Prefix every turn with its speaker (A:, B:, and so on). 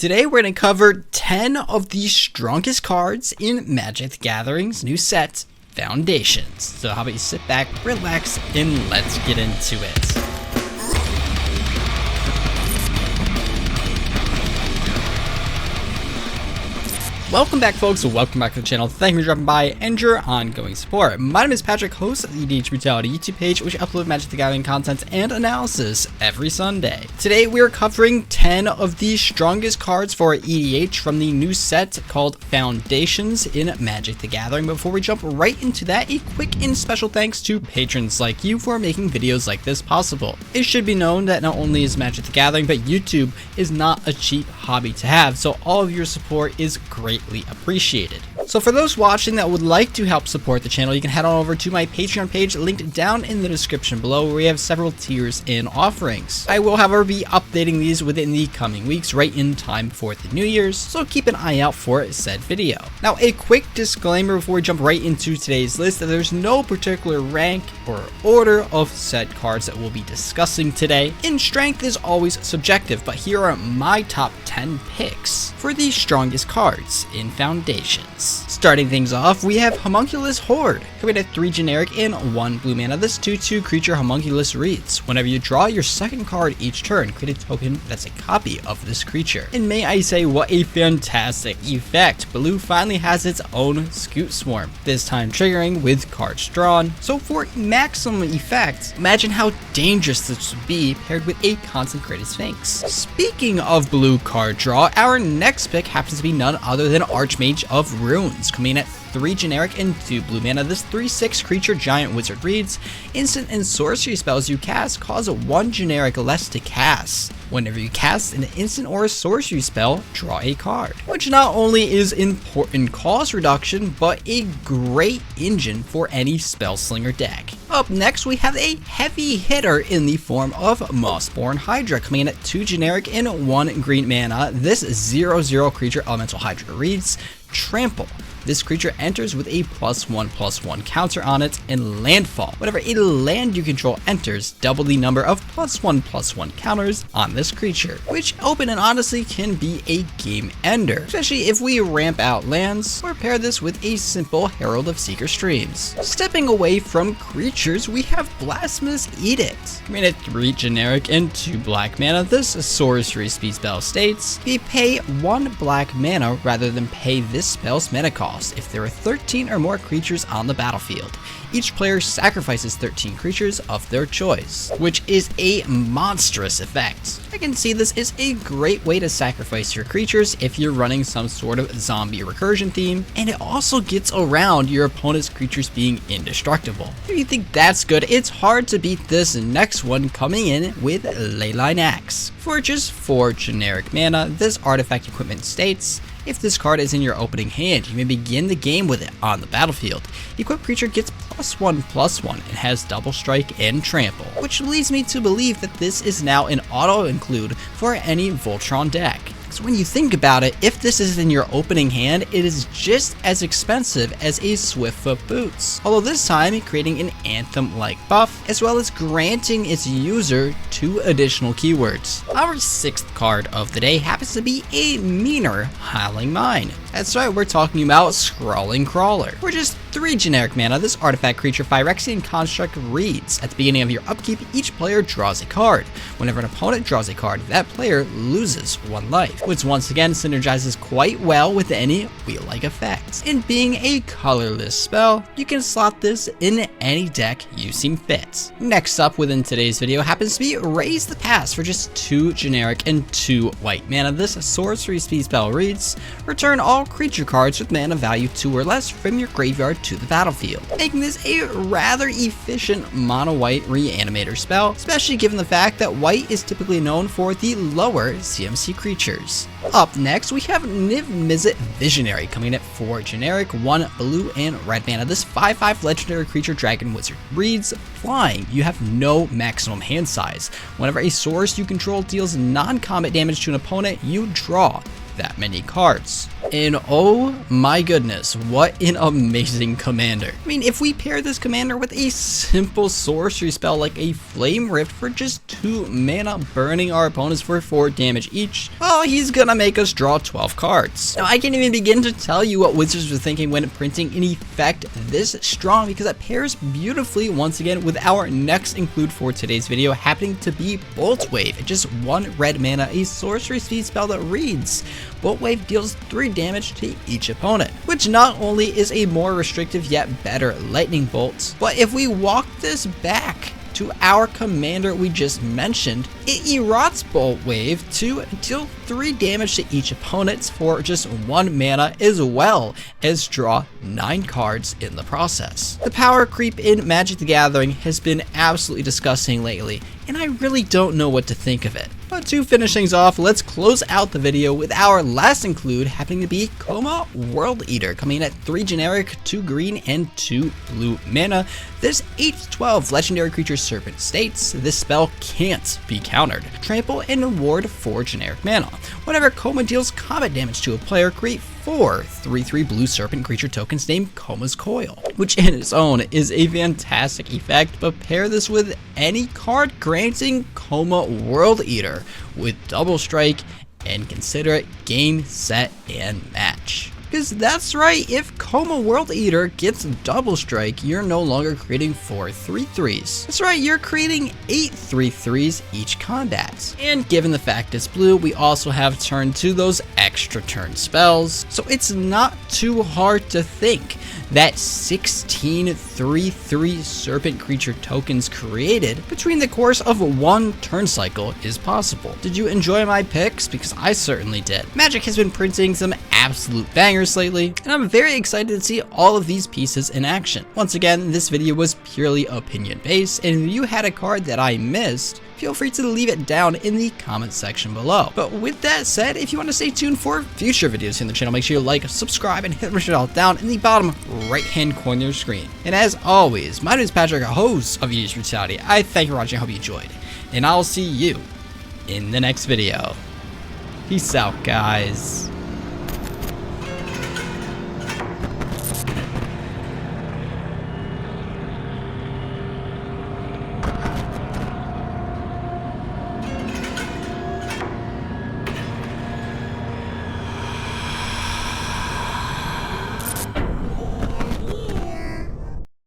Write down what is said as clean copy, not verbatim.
A: Today we're going to cover 10 of the strongest cards in Magic the Gathering's new set, Foundations. So how about you sit back, relax, and let's get into it. Welcome back, folks, and welcome back to the channel. Thank you for dropping by and your ongoing support. My name is Patrick, host of the EDH Brutality YouTube page, which uploads Magic the Gathering content and analysis every Sunday. Today we are covering 10 of the strongest cards for EDH from the new set called Foundations in Magic the Gathering. Before we jump right into that, a quick and special thanks to patrons like you for making videos like this possible. It should be known that not only is Magic the Gathering, but YouTube is not a cheap hobby to have, so all of your support is greatly appreciated. So for those watching that would like to help support the channel, you can head on over to my Patreon page linked down in the description below, where we have several tiers and offerings. I will, however, be updating these within the coming weeks, right in time before the New Year's, so keep an eye out for said video. Now, a quick disclaimer before we jump right into today's list, that there's no particular rank or order of said cards that we'll be discussing today, and strength is always subjective, but here are my top 10 picks for the strongest cards in Foundations. Starting things off, we have Homunculus Horde. Coming at 3 generic and 1 blue mana, this 2/2 creature Homunculus reads: whenever you draw your second card each turn, create a token that's a copy of this creature. And may I say, what a fantastic effect. Blue finally has its own Scoot Swarm, this time triggering with cards drawn. So for maximum effect, imagine how dangerous this would be paired with a consecrated Sphinx. Speaking of blue card draw, our next pick happens to be none other than Archmage of Runes. Coming at 3 generic and 2 blue mana, this 3/6 creature giant wizard reads: instant and sorcery spells you cast cause 1 generic less to cast. Whenever you cast an instant or a sorcery spell, draw a card. Which not only is important cost reduction, but a great engine for any spellslinger deck. Up next, we have a heavy hitter in the form of Mossborn Hydra. Coming in at 2 generic and 1 green mana, this 0/0 creature elemental Hydra reads: trample. This creature enters with a +1/+1 counter on it, and landfall. Whenever a land you control enters, double the number of +1/+1 counters on this creature, which open and honestly can be a game ender, especially if we ramp out lands or pair this with a simple Herald of Seeker Streams. Stepping away from creatures, we have Blasphemous Edict. Coming at 3 generic and 2 black mana, this sorcery speed spell states: we pay 1 black mana rather than pay this spell's mana cost if there are 13 or more creatures on the battlefield. Each player sacrifices 13 creatures of their choice, which is a monstrous effect. I can see this is a great way to sacrifice your creatures if you're running some sort of zombie recursion theme, and it also gets around your opponent's creatures being indestructible. If you think that's good, it's hard to beat this next one, coming in with Leyline Axe. For just 4 generic mana, this artifact equipment states: if this card is in your opening hand, you may begin the game with it on the battlefield. The equipped creature gets +1/+1 and has double strike and trample, which leads me to believe that this is now an auto include for any Voltron deck. So when you think about it, if this is in your opening hand, it is just as expensive as a Swiftfoot Boots, although this time creating an Anthem-like buff, as well as granting its user 2 additional keywords. Our 6th card of the day happens to be a meaner Howling Mine. That's right, we're talking about Scrawling Crawler. For just 3 generic mana, this artifact creature Phyrexian Construct reads: at the beginning of your upkeep, each player draws a card. Whenever an opponent draws a card, that player loses 1 life, which once again synergizes quite well with any wheel-like effects. And being a colorless spell, you can slot this in any deck you seem fit. Next up within today's video happens to be Raise the Past. For just 2 generic and 2 white mana, this sorcery speed spell reads: return all creature cards with mana value 2 or less from your graveyard to the battlefield, making this a rather efficient mono-white reanimator spell, especially given the fact that white is typically known for the lower CMC creatures. Up next, we have Niv-Mizzet Visionary. Coming at 4 generic, 1 blue and red mana, this 5/5 legendary creature dragon wizard reads: flying. You have no maximum hand size. Whenever a source you control deals non-combat damage to an opponent, you draw. that many cards. And oh my goodness, what an amazing commander. I mean, if we pair this commander with a simple sorcery spell like a Flame Rift for just 2 mana, burning our opponents for 4 damage each, well, he's gonna make us draw 12 cards. Now, I can't even begin to tell you what Wizards were thinking when printing an effect this strong, because it pairs beautifully once again with our next include for today's video, happening to be Boltwave. Just 1 red mana, a sorcery speed spell that reads, Boltwave deals 3 damage to each opponent, which not only is a more restrictive yet better lightning bolt, but if we walk this back to our commander we just mentioned, it erots Boltwave to deal 3 damage to each opponent for just 1 mana, as well as draw 9 cards in the process. The power creep in Magic the Gathering has been absolutely disgusting lately, and I really don't know what to think of it. But to finish things off, let's close out the video with our last include, happening to be Koma World Eater, coming in at 3 generic, 2 green, and 2 blue mana. This 8/12 legendary creature Serpent states, this spell can't be countered. Trample and ward 4 generic mana. Whenever Koma deals combat damage to a player, create 4 3/3 blue serpent creature tokens named Koma's Coil, which in its own is a fantastic effect, but pair this with any card granting Koma World Eater with double strike and consider it game, set, and match. Because that's right, if Koma World Eater gets double strike, you're no longer creating 4 3/3s. That's right, you're creating 8 3/3s each combat. And given the fact it's blue, we also have turn to those extra turn spells, so it's not too hard to think that 16 3/3 serpent creature tokens created between the course of 1 turn cycle is possible. Did you enjoy my picks? Because I certainly did. Magic has been printing some absolute bangers lately, and I'm very excited to see all of these pieces in action. Once again, this video was purely opinion based, and if you had a card that I missed, feel free to leave it down in the comment section below. But with that said, if you want to stay tuned for future videos here on the channel, make sure you like, subscribe, and hit the bell down in the bottom right hand corner of your screen. And as always, my name is Patrick, a host of EDH Brutality. I thank you for watching, I hope you enjoyed, and I'll see you in the next video. Peace out, guys.